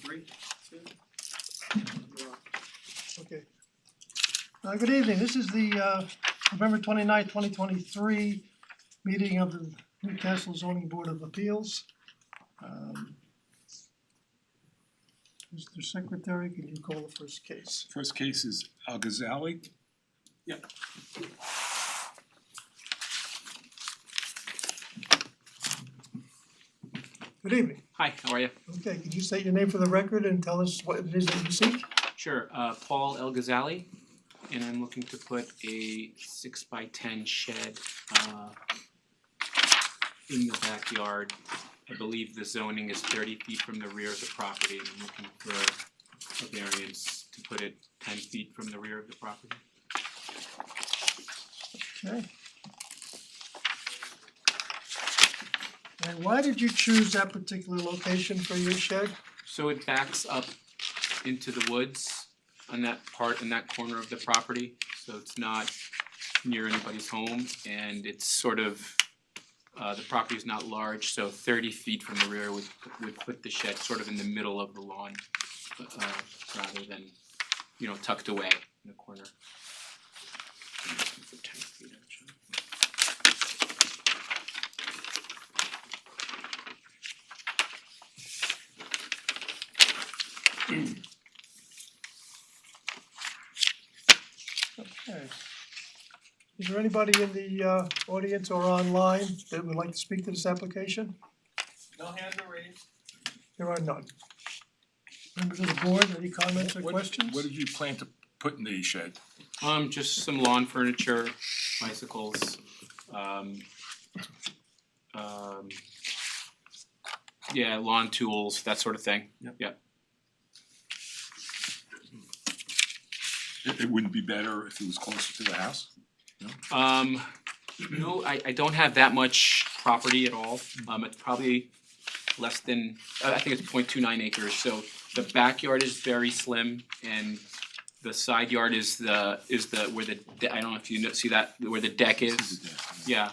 three. Okay. Good evening, this is the November 29th, 2023 meeting of the Newcastle Zoning Board of Appeals. Mr. Secretary, can you call the first case? First case is Al Ghazali. Good evening. Hi, how are you? Okay, could you state your name for the record and tell us what it is that you seek? Sure, Paul El Ghazali, and I'm looking to put a 6x10 shed in the backyard. I believe the zoning is 30 feet from the rear of the property, and I'm looking for a variance to put it 10 feet from the rear of the property. Okay. And why did you choose that particular location for your shed? So it backs up into the woods on that part, in that corner of the property, so it's not near anybody's home, and it's sort of, the property is not large, so 30 feet from the rear would put the shed sort of in the middle of the lawn, rather than, you know, tucked away in the corner. I'm looking for 10 feet, actually. Okay. Is there anybody in the audience or online that would like to speak to this application? No hands are raised. There are none. Members of the board, any comments or What- questions? What did you plan to put in the shed? Just some lawn furniture, bicycles, yeah, lawn tools, that sort of thing. Yep. It wouldn't be better if it was closer to the house? No, I don't have that much property at all. It's probably less than, I think it's 0.29 acres, so the backyard is very slim and the side yard is the where the I don't know if you see that where the deck is. Yeah,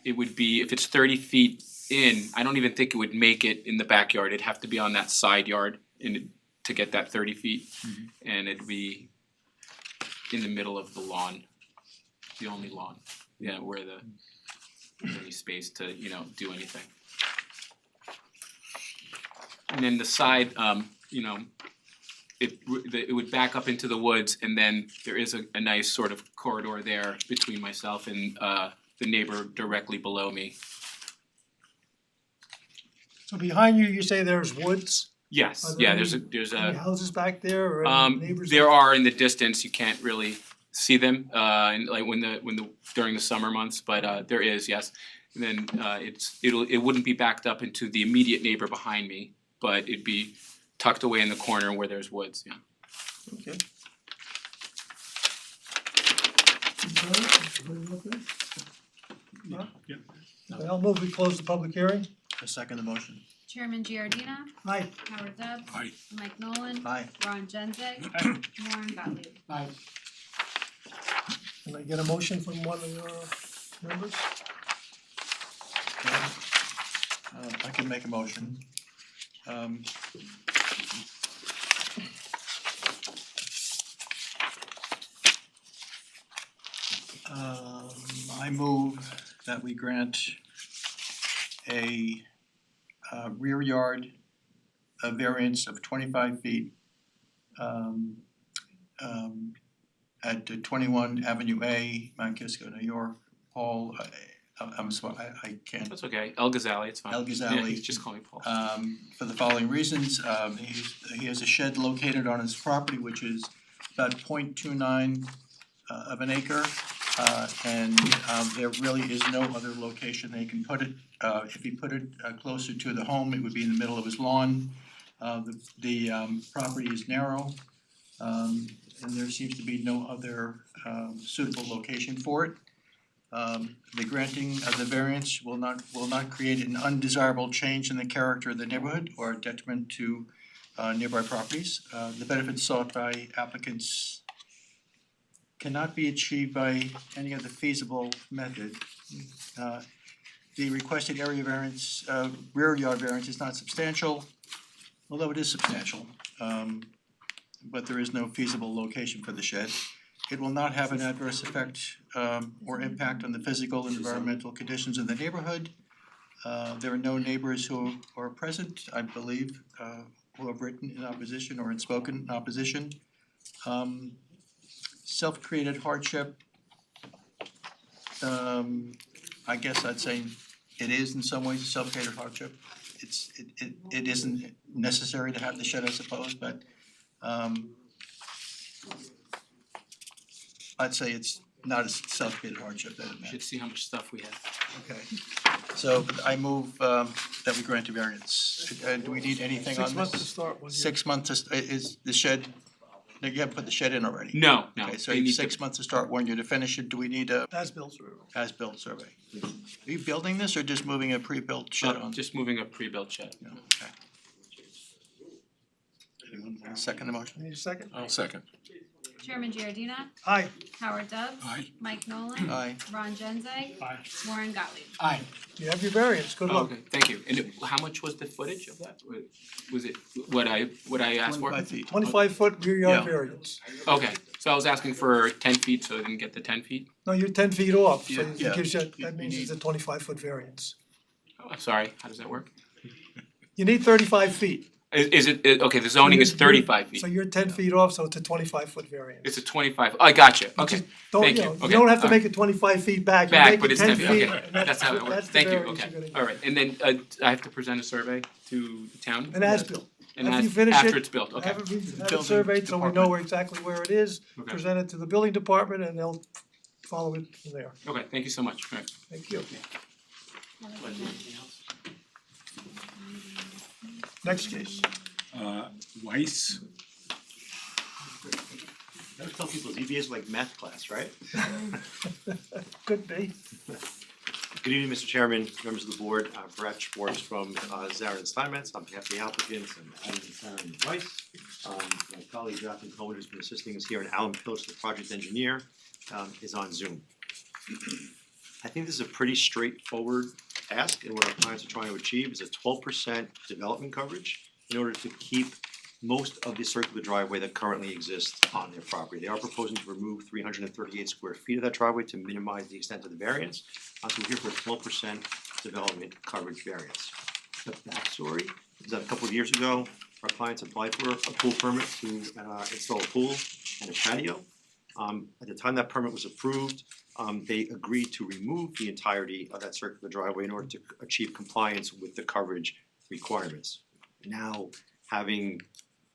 it would be, if it's 30 feet in, I don't even think it would make it in the backyard. It'd have to be on that side yard to get that 30 feet. And it'd be in the middle of the lawn, the only lawn, yeah, where there's any space to, you know, do anything. And then the side, you know, it would back up into the woods, and then there is a nice sort of corridor there between myself and the neighbor directly below me. So behind you, you say there's woods? Yes, Are there yeah, there's Any a houses back there or any neighbors? there are in the distance, you can't really see them and like when the during the summer months, but there is, yes. And then it wouldn't be backed up into the immediate neighbor behind me, but it'd be tucked away in the corner where there's woods, yeah. Okay. No? Yeah. Okay, I'll move we close the public hearing. I second the motion. Chairman Giordina. Aye. Howard Dubs. Aye. Mike Nolan. Aye. Ron Genzeg. Warren Gottlieb. Aye. Can I get a motion from one of your members? I can make a motion. I move that we grant a rear yard variance of 25 feet at 21 Avenue A, Mount Kisco, New York. Paul, I'm sorry, I can't. That's okay, El Ghazali, it's fine. El Ghazali. Yeah, just call me Paul. For the following reasons, he has a shed located on his property which is about 0.29 of an acre. And there really is no other location they can put it. If he put it closer to the home, it would be in the middle of his lawn. The property is narrow, and there seems to be no other suitable location for it. The granting of the variance will not create an undesirable change in the character of the neighborhood or a detriment to nearby properties. The benefits sought by applicants cannot be achieved by any other feasible method. The requested area variance, rear yard variance is not substantial. although it is substantial, but there is no feasible location for the shed. It will not have an adverse effect or impact on the physical and environmental conditions in the neighborhood. There are no neighbors who are present, I believe, who have written in opposition or spoken in opposition. Self-created hardship, I guess I'd say it is in some ways a self-created hardship. It isn't necessary to have the shed, I suppose, but I'd say it's not a self-created hardship that it You meant. should see how much stuff we have. Okay. So I move that we grant a variance. Do we need anything on 6 months to this? start with. 6 months is the shed, no, you haven't put the shed in already? No, Okay, so they you need have 6 months to start, 1 year to finish it. Do we need a As-built survey. as-built survey? Are you building this or just moving a pre-built shed on? Just moving a pre-built shed. No, okay. Anyone wanna second the motion? Need a second? I'll second. Chairman Giordina. Aye. Howard Dubs. Aye. Mike Nolan. Aye. Ron Genzeg. Aye. Warren Gottlieb. Aye. You have your variance, good luck. Okay, thank you. And how much was the footage of that? Was it what I asked for? 25 feet. 25-foot rear yard Yeah. variance. Okay, so I was asking for 10 feet, so I didn't get the 10 feet? No, you're 10 feet off, so Yeah. it Yeah. gives you, You that means need- it's a 25-foot variance. Oh, I'm sorry, how does that work? You need 35 feet. Is it, okay, the zoning is You're- 35 feet. So you're 10 feet off, so it's a 25-foot variance. It's a 25, I gotcha, You okay. just don't, thank you you. know, you Okay, don't have to alright. make it 25 feet back, you Back, make but it it's 10 10 feet, feet, and okay, that's that's how it works. that's the Thank you, variance okay. you're gonna get. Alright, and then I have to present a survey to the town? An as-built. And After you that's finish after it, it's built, okay. Have it Building surveyed, so we know department. where exactly where it is, Okay. present it to the building department, and they'll follow it from there. Okay, thank you so much, alright. Thank you. Next case. Weiss, I always tell people ZBA is like math class, right? Could be. Good evening, Mr. Chairman, members of the board, Brett Schwartz from Zarin Steinmetz, on behalf of the applicants and Adam and Sharon Weiss. My colleague Jonathan Cohen, who's been assisting us here, and Alan Pilch, the project engineer, is on Zoom. I think this is a pretty straightforward ask, and what our clients are trying to achieve is a 12% development coverage in order to keep most of the circular driveway that currently exists on their property. They are proposing to remove 338 square feet of that driveway to minimize the extent of the variance. So we're here for a 12% development coverage variance. The backstory is that a couple of years ago, our clients applied for a pool permit to install a pool and a patio. At the time that permit was approved, they agreed to remove the entirety of that circular driveway in order to achieve compliance with the coverage requirements. Now, having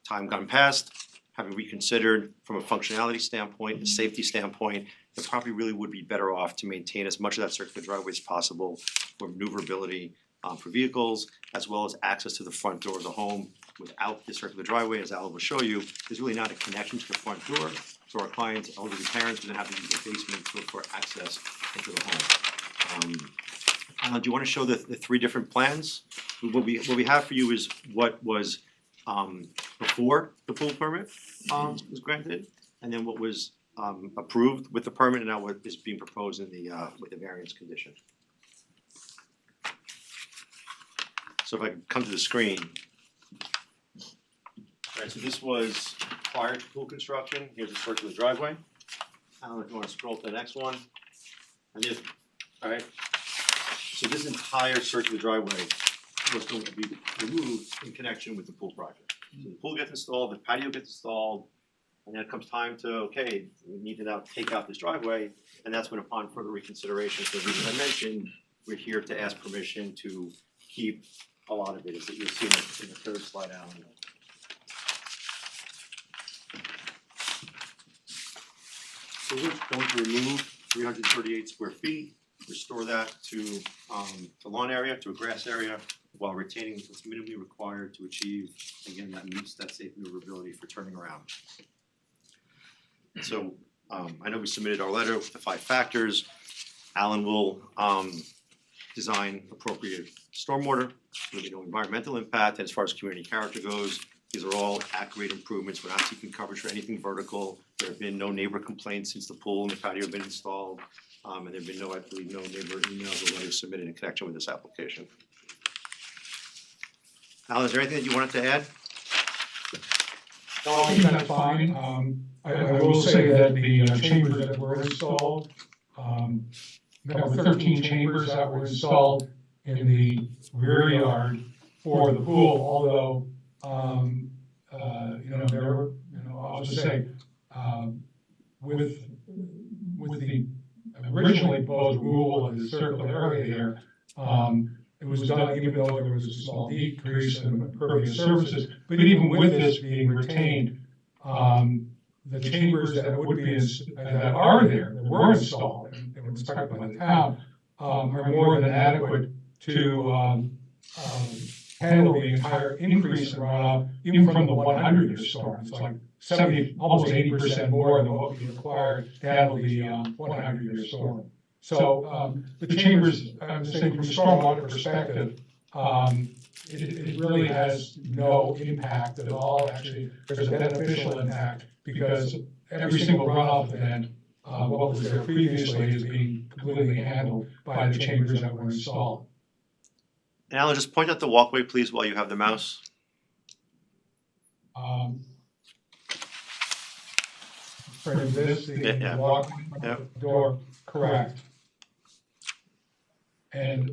time gone past, having reconsidered from a functionality standpoint, a safety standpoint, the property really would be better off to maintain as much of that circular driveway as possible for maneuverability for vehicles, as well as access to the front door of the home. Without the circular driveway, as Alan will show you, there's really not a connection to the front door. So our clients, elderly parents, would then have to use the basement for access into the home. Do you wanna show the three different plans? What we have for you is what was before the pool permit was granted, and then what was approved with the permit, and now what is being proposed in the with the variance condition. So if I could come to the screen. Alright, so this was prior to pool construction, here's the circular driveway. I don't know if you wanna scroll to the next one. And this, alright. So this entire circular driveway was going to be removed in connection with the pool project. So the pool gets installed, the patio gets installed, and then it comes time to, okay, we need to now take out this driveway, and that's when upon further reconsideration, for the reasons I mentioned, we're here to ask permission to keep a lot of it, as you'll see in the third slide, Alan. So we're going to remove 338 square feet, restore that to the lawn area, to a grass area, while retaining what's minimally required to achieve, again, that meets that safe maneuverability for turning around. So I know we submitted our letter with the 5 factors. Alan will design appropriate stormwater, there'll be no environmental impact, and as far as community character goes, these are all accurate improvements. We're not seeking coverage for anything vertical. There have been no neighbor complaints since the pool and the patio have been installed. And there have been no, I believe, no neighbor emails or letters submitted in connection with this application. Al, is there anything that you wanted to add? No, I think that's fine. I will say that the chambers that were installed, there were 13 chambers that were installed in the rear yard for the pool, although, there were, I'll just say, with the originally proposed rule of the circular area there, it was done even though there was a small decrease in impervious surfaces. But even with this being retained, the chambers that would be, that are there, that were installed and were inspected by the town, are more than adequate to handle the entire increase in runoff, even from the 100-year storm. It's like 70, almost 80% more than what we required to handle the 100-year storm. So the chambers, I'm saying from a stormwater perspective, it really has no impact at all. Actually, there's a beneficial impact because every single runoff event, what was there previously is being completely handled by the chambers that were installed. And Alan, just point out the walkway, please, while you have the mouse. For this, Yeah. the walk door, correct. And,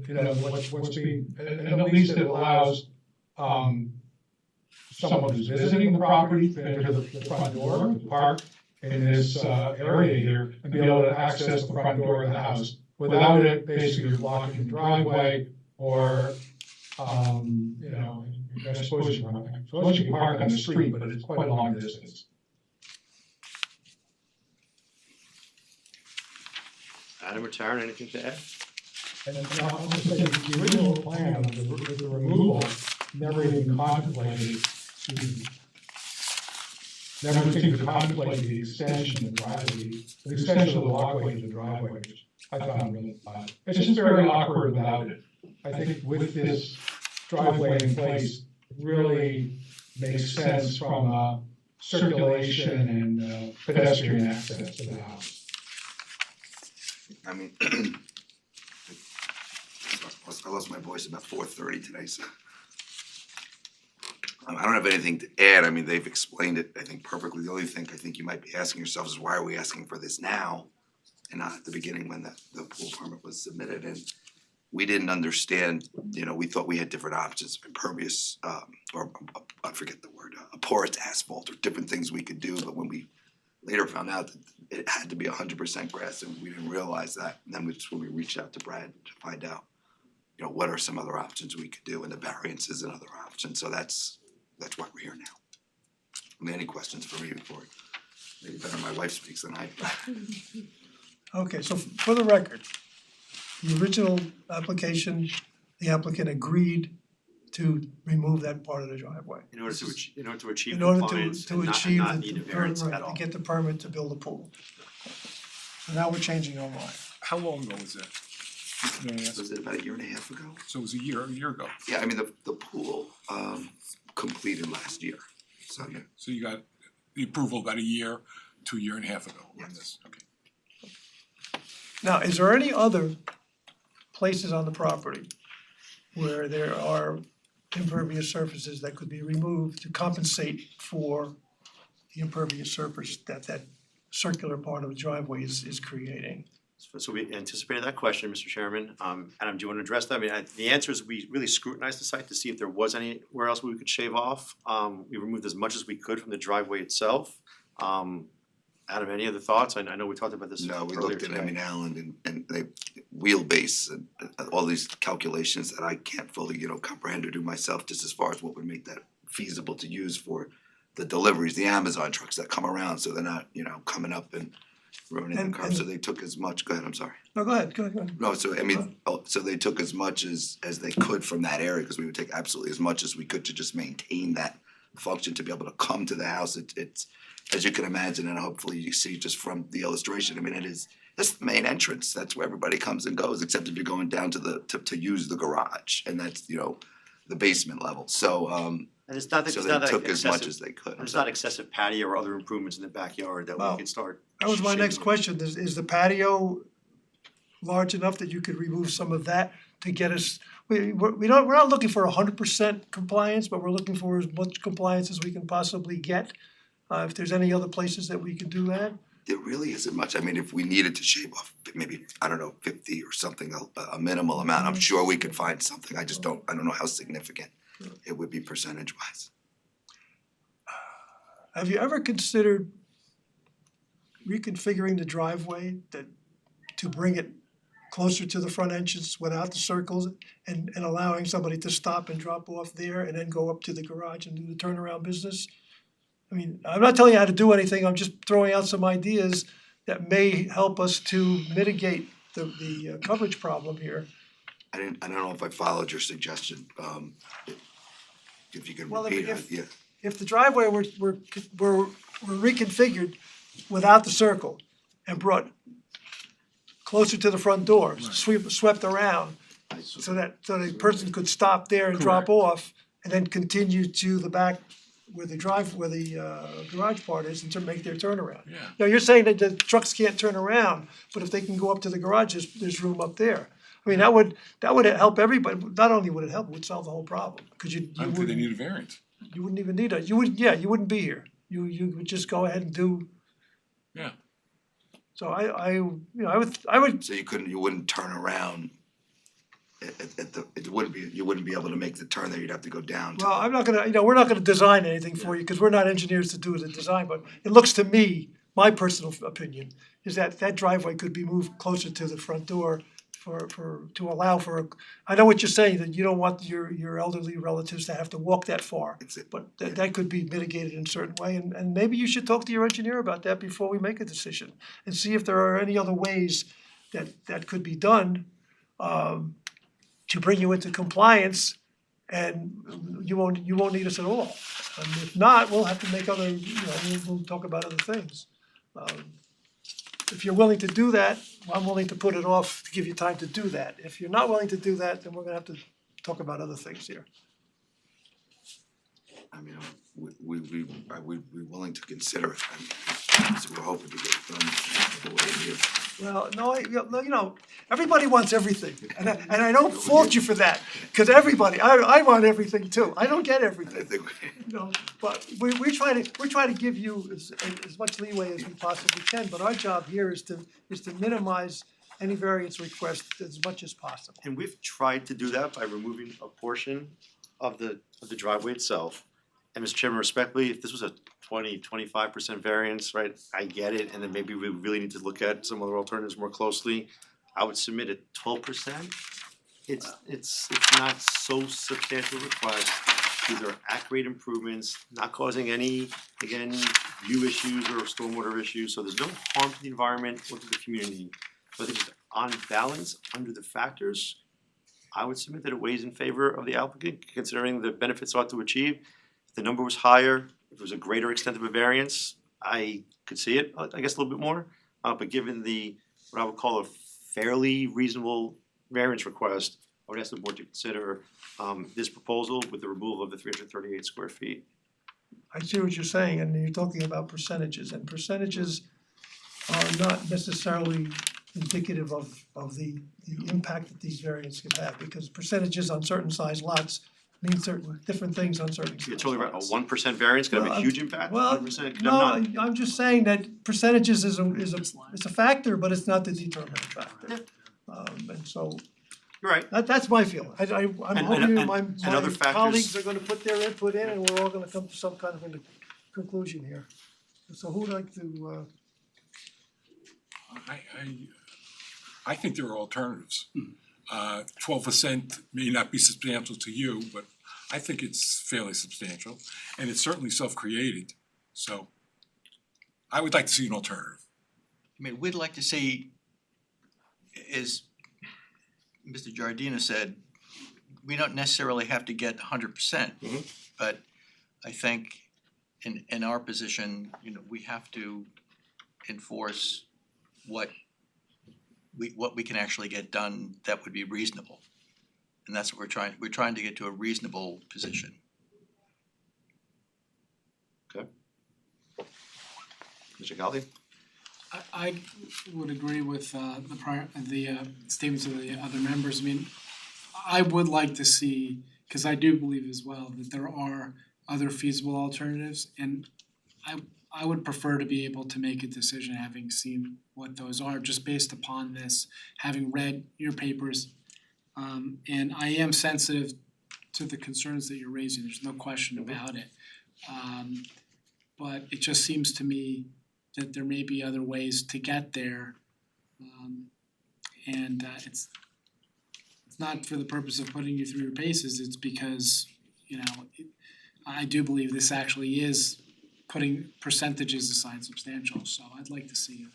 what's being, and at least it allows, someone who's visiting the property to enter the front door, to park in this, area here, and be able to access the front door of the house without it basically blocking the driveway or, I suppose you can park on the street, but it's quite a long distance. Adam or Taryn, anything to add? And I'll just say, the original plan of the removal never even contemplated, never seemed to contemplate the extension of the driveway, the extension of the walkway to the driveway, which I found really odd. It's just very awkward without it. I think with this driveway in place, it really makes sense from circulation and pedestrian access to the house. I mean, I lost my voice about 4:30 today, so. I don't have anything to add. I mean, they've explained it, I think, perfectly. The only thing I think you might be asking yourselves is why are we asking for this now and not at the beginning when the pool permit was submitted? And we didn't understand, we thought we had different options, impervious, or I forget the word, a porous asphalt or different things we could do. But when we later found out that it had to be 100% grass and we didn't realize that, and then when we reached out to Brad to find out, what are some other options we could do, and the variance is another option. So that's why we're here now. I mean, any questions for me before, maybe better my wife speaks than I. Okay, so for the record, the original application, the applicant agreed to remove that part of the driveway. In order to achieve In order compliance to and not achieve need a variance right, at all. to get the permit to build a pool. So now we're changing our mind. How long ago was that? May I ask? Was it about a year and a half ago? So it was a year ago. Yeah, I mean, the pool completed last year, so yeah. So you got the approval about a year to a year and a half ago on this, okay. Now, is there any other places on the property where there are impervious surfaces that could be removed to compensate for the impervious surface that circular part of the driveway is creating? So we anticipated that question, Mr. Chairman. Adam, do you want to address that? I mean, the answer is we really scrutinized the site to see if there was anywhere else we could shave off. We removed as much as we could from the driveway itself. Adam, any other thoughts? I know we talked about this No, we earlier looked at today. Allen and they wheelbase and all these calculations that I can't fully, comprehend or do myself, just as far as what would make that feasible to use for the deliveries, the Amazon trucks that come around, so they're not, coming up and ruining the car. So they took as much, go ahead, I'm sorry. No, go ahead. No, so I mean, so they took as much as they could from that area, because we would take absolutely as much as we could to just maintain that function, to be able to come to the house. It's as you can imagine, and hopefully you see just from the illustration, I mean, that's the main entrance. That's where everybody comes and goes, except if you're going down to use the garage, and that's, the basement level. So And it's not that, so it's they not like took as much excessive, as they could. there's not excessive patio or other improvements in the backyard that Well, we could start. That was my next shaving. question, is the patio large enough that you could remove some of that to get us, we're not looking for 100% compliance, but we're looking for as much compliance as we can possibly get. If there's any other places that we can do that. There really isn't much. I mean, if we needed to shave off maybe, I don't know, 50 or something, a minimal amount, I'm sure we could find something. I don't know how significant it would be percentage wise. Have you ever considered reconfiguring the driveway to bring it closer to the front entrance without the circles and allowing somebody to stop and drop off there and then go up to the garage and do the turnaround business? I mean, I'm not telling you how to do anything, I'm just throwing out some ideas that may help us to mitigate the coverage problem here. I don't know if I followed your suggestion. If you could Well, repeat if- it, yeah. If the driveway were reconfigured without the circle and brought closer to the front door, swept around, so that the person could stop there and drop off and then continue to the back where the garage part is and to make their turnaround. Yeah. Now, you're saying that the trucks can't turn around, but if they can go up to the garage, there's room up there. I mean, that would help everybody. Not only would it help, it would solve the whole problem, because you I don't think they wouldn't, need a variance. you wouldn't even need you wouldn't be here. You would just go ahead and do. Yeah. So I would, So you wouldn't turn around at the, you wouldn't be able to make the turn there, you'd have to go down to. well, I'm not gonna, we're not gonna design anything for you, because we're not engineers to do the design, but it looks to me, my personal opinion, is that driveway could be moved closer to the front door to allow for, I know what you're saying, that you don't want your elderly relatives to have to walk that far. It's it. But that could be mitigated in a certain way, and maybe you should talk to your engineer about that before we make a decision, and see if there are any other ways that could be done to bring you into compliance, and you won't need us at all. And if not, we'll have to make other, we'll talk about other things. If you're willing to do that, I'm willing to put it off to give you time to do that. If you're not willing to do that, then we're gonna have to talk about other things here. I mean, we're willing to consider it. So we're hoping to get it done the way it is. Well, no, everybody wants everything, and I don't fault you for that, because everybody, I want everything too. I don't get I everything, think, but we try to give you as much leeway as we possibly can, but our job here is to minimize any variance request as much as possible. And we've tried to do that by removing a portion of the driveway itself. And Mr. Chairman, respectfully, if this was a 25% variance, right, I get it, and then maybe we really need to look at some other alternatives more closely. I would submit at 12%. It's not so substantial request. These are accurate improvements, not causing any, again, view issues or stormwater issues, so there's no harm to the environment or to the community. So I think just on balance, under the factors, I would submit that it weighs in favor of the applicant, considering the benefits sought to achieve. If the number was higher, if it was a greater extent of a variance, I could see it, I guess a little bit more. But given what I would call a fairly reasonable variance request, I would ask the board to consider this proposal with the removal of the 338 square feet. I see what you're saying, and you're talking about percentages, and percentages are not necessarily indicative of the impact that these variants can have, because percentages on certain size lots mean certain different things on certain size You're totally right, a lots. 1% variance could have a huge impact, Well, 1% could have no, none. I'm just saying that percentages is a factor, but it's not the determining factor. And so You're right. that's my feeling. I'm And- hoping and- my and other factors- colleagues are gonna put their input in, and we're all gonna come to some kind of a conclusion here. So who'd like to, I think there are alternatives. 12% may not be substantial to you, but I think it's fairly substantial, and it's certainly self-created, so I would like to see an alternative. I mean, we'd like to see, as Mr. Giardina said, we don't necessarily have to get 100%. But I think in our position, we have to enforce what we can actually get done that would be reasonable. And that's what we're trying to get to a reasonable position. Mr. Galdi? I would agree with the statements of the other members. I mean, I would like to see, cause I do believe as well that there are other feasible alternatives, and I would prefer to be able to make a decision having seen what those are, just based upon this, having read your papers. And I am sensitive to the concerns that you're raising, there's no question about it. But it just seems to me that there may be other ways to get there. It's not for the purpose of putting you through your paces, it's because, I do believe this actually is putting percentages aside substantial, so I'd like to see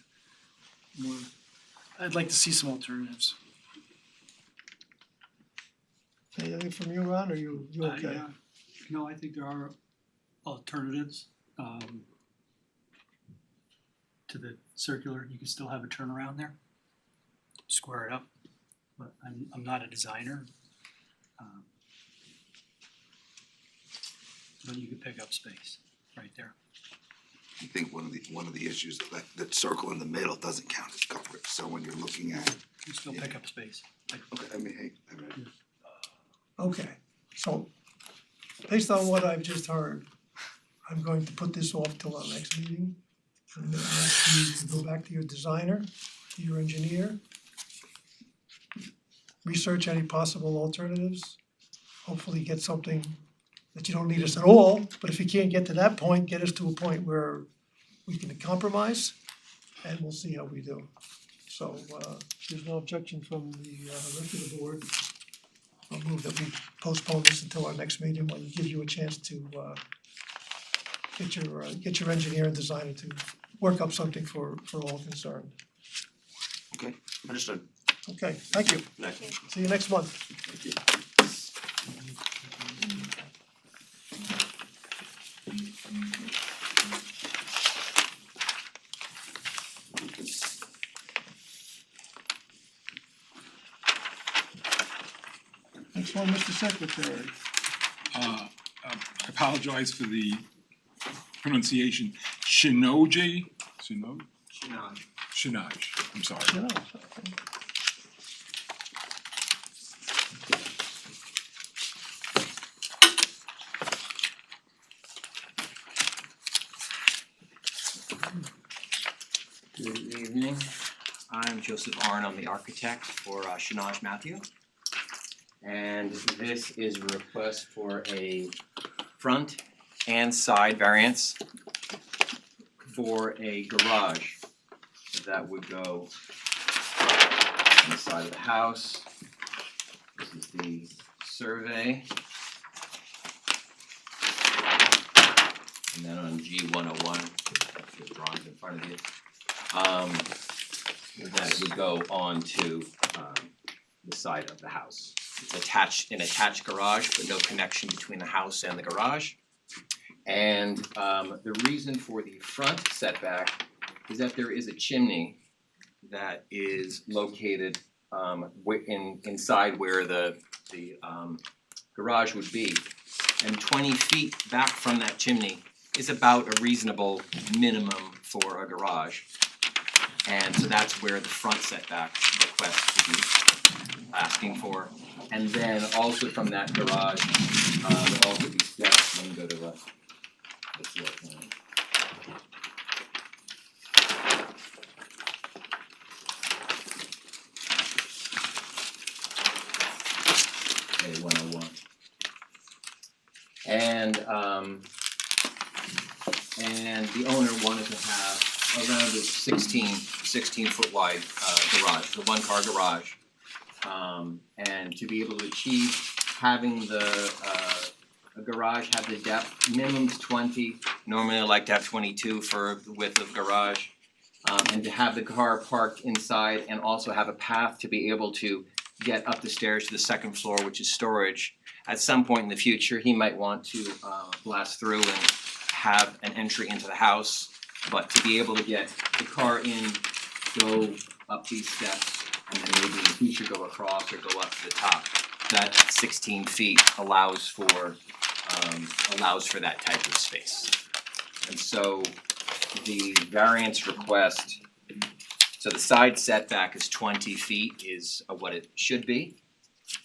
some alternatives. Anything from you, Ron, or you okay? Yeah. No, I think there are alternatives to the circular. You can still have a turnaround there, square it up, but I'm not a designer. But you could pick up space right there. I think one of the issues that that circle in the middle doesn't count as coverage, so when you're looking at, You can still pick up space. okay, I mean, hey, I mean, Okay, so based on what I've just heard, I'm going to put this off till our next meeting. I'm gonna ask you to go back to your designer, to your engineer. Research any possible alternatives, hopefully get something that you don't need us at all, but if you can't get to that point, get us to a point where we can compromise, and we'll see how we do. So if there's no objection from the rest of the board, I'll move that we postpone this until our next meeting, when we give you a chance to get your engineer and designer to work up something for all concerned. Okay, understood. Okay, thank you. Next. See you next month. Next one, Mr. Secretary. I apologize for the pronunciation, Shinoji, Shinaj, I'm sorry. You know, Good evening, I'm Joseph Arn, I'm the architect for Shinaj Matthew. And this is a request for a front and side variance for a garage that would go on the side of the house. This is the survey. And then on G101, that's the drawings in front of you. That would go on to the side of the house. It's an attached garage, but no connection between the house and the garage. And the reason for the front setback is that there is a chimney that is located inside where the garage would be. And 20 feet back from that chimney is about a reasonable minimum for a garage. And so that's where the front setback request would be asking for. And then also from that garage, there'll also be steps. Let me go to the floor plan. Okay, 101. And the owner wanted to have around a 16 foot wide garage, a one car garage. And to be able to achieve having a garage have the depth, minimum's 20, normally I like to have 22 for the width of garage. And to have the car parked inside and also have a path to be able to get up the stairs to the second floor, which is storage. At some point in the future, he might want to blast through and have an entry into the house. But to be able to get the car in, go up these steps, and then maybe in the future go across or go up to the top, that 16 feet allows for that type of space. And so the variance request, so the side setback is 20 feet is what it should be.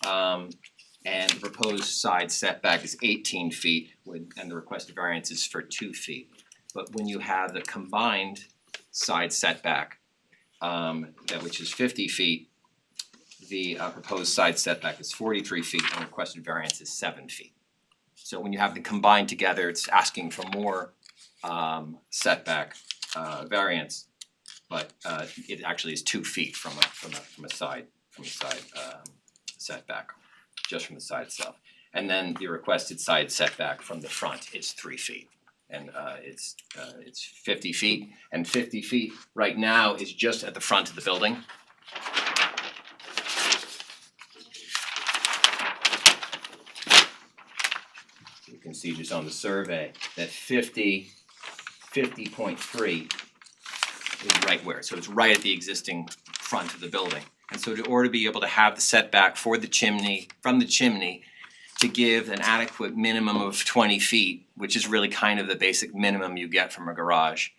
And the proposed side setback is 18 feet and the requested variance is for 2 feet. But when you have the combined side setback, which is 50 feet, the proposed side setback is 43 feet and requested variance is 7 feet. So when you have them combined together, it's asking for more setback variance, but it actually is 2 feet from a side setback, just from the side itself. And then the requested side setback from the front is 3 feet. And it's 50 feet, and 50 feet right now is just at the front of the building. You can see just on the survey that 50.3 is right where, so it's right at the existing front of the building. And so in order to be able to have the setback for the chimney, from the chimney, to give an adequate minimum of 20 feet, which is really kind of the basic minimum you get from a garage,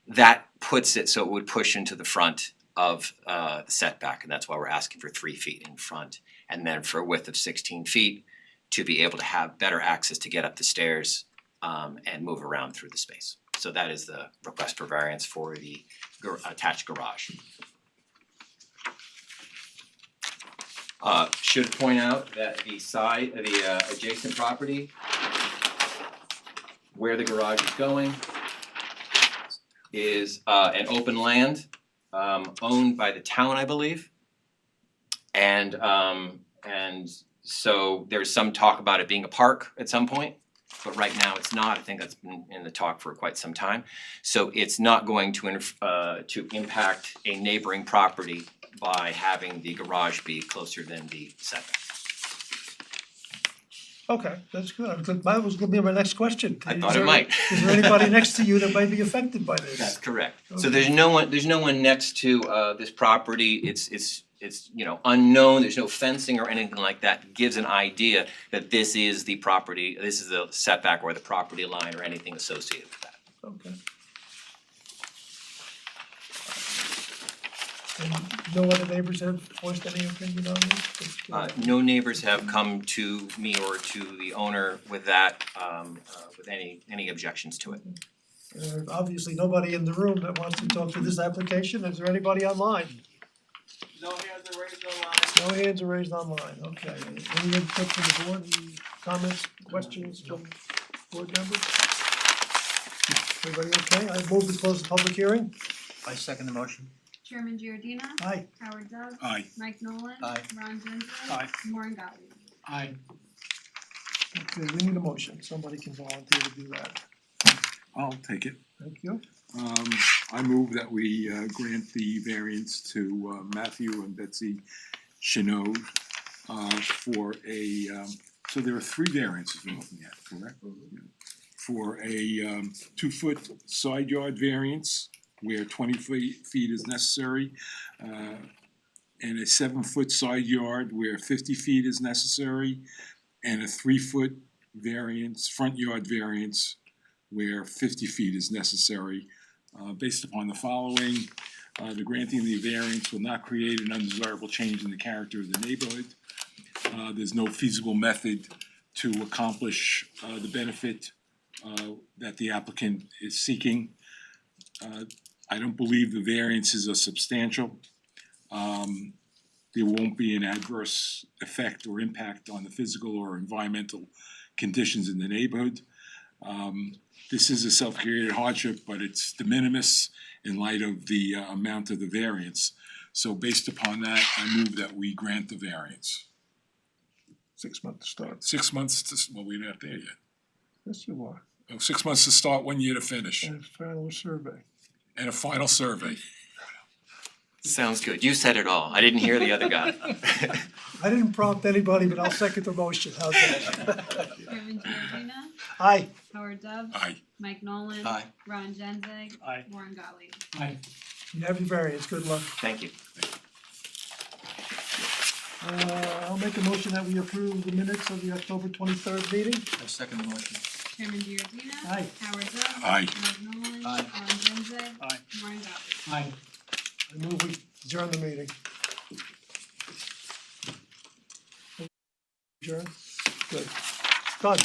that puts it so it would push into the front of the setback, and that's why we're asking for 3 feet in front. And then for a width of 16 feet, to be able to have better access to get up the stairs and move around through the space. So that is the request for variance for the attached garage. Should point out that the adjacent property where the garage is going is an open land owned by the town, I believe. And so there's some talk about it being a park at some point, but right now it's not. I think that's been in the talk for quite some time. So it's not going to impact a neighboring property by having the garage be closer than the setback. Okay, that's good. That was gonna be my next question. I thought it might. Is there anybody next to you that might be affected by this? That's correct. So Okay. there's no one next to this property. It's unknown. There's no fencing or anything like that. Gives an idea that this is the property, this is the setback or the property line or anything associated with that. Okay. And no other neighbors have voiced any opinion on this? No neighbors have come to me or to the owner with that, with any objections to it. Obviously, nobody in the room that wants to talk to this application. Is there anybody online? No hands are raised online. No hands are raised online, okay. Any input from the board, any comments, questions from board members? Everybody okay? I move to close the public hearing. I second the motion. Chairman Giordina. Aye. Howard Dubs. Aye. Mike Nolan. Aye. Ron Genzeg. Aye. Warren Gottlieb. Aye. Okay, we need a motion. Somebody can volunteer to do that. I'll take it. Thank you. I move that we grant the variance to Matthew and Betsy Chanot for so there are 3 variances we're looking at, correct? For a 2-foot side yard variance where 20 feet is necessary, and a 7-foot side yard where 50 feet is necessary, and a 3-foot variance, front yard variance where 50 feet is necessary. Based upon the following, the granting of the variance will not create an undesirable change in the character of the neighborhood. There's no feasible method to accomplish the benefit that the applicant is seeking. I don't believe the variances are substantial. There won't be an adverse effect or impact on the physical or environmental conditions in the neighborhood. This is a self-created hardship, but it's de minimis in light of the amount of the variance. So based upon that, I move that we grant the variance. 6 months to start. 6 months well, we're not there yet. Yes, you are. Oh, 6 months to start, 1 year to finish, And final survey. and a final survey. Sounds good. You said it all. I didn't hear the other guy. I didn't prompt anybody, but I'll second the motion. How's that? Chairman Giordina. Aye. Howard Dubs. Aye. Mike Nolan. Aye. Ron Genzeg. Aye. Warren Gottlieb. Aye. You have your variance. Good luck. Thank you. I'll make a motion that we approve the minutes of the October 23rd meeting. I second the motion. Chairman Giordina. Aye. Howard Dubs. Aye. Mike Nolan. Aye. Ron Genzeg. Aye. Warren Gottlieb. Aye. I move we adjourn the meeting. adjourn? Good. Done.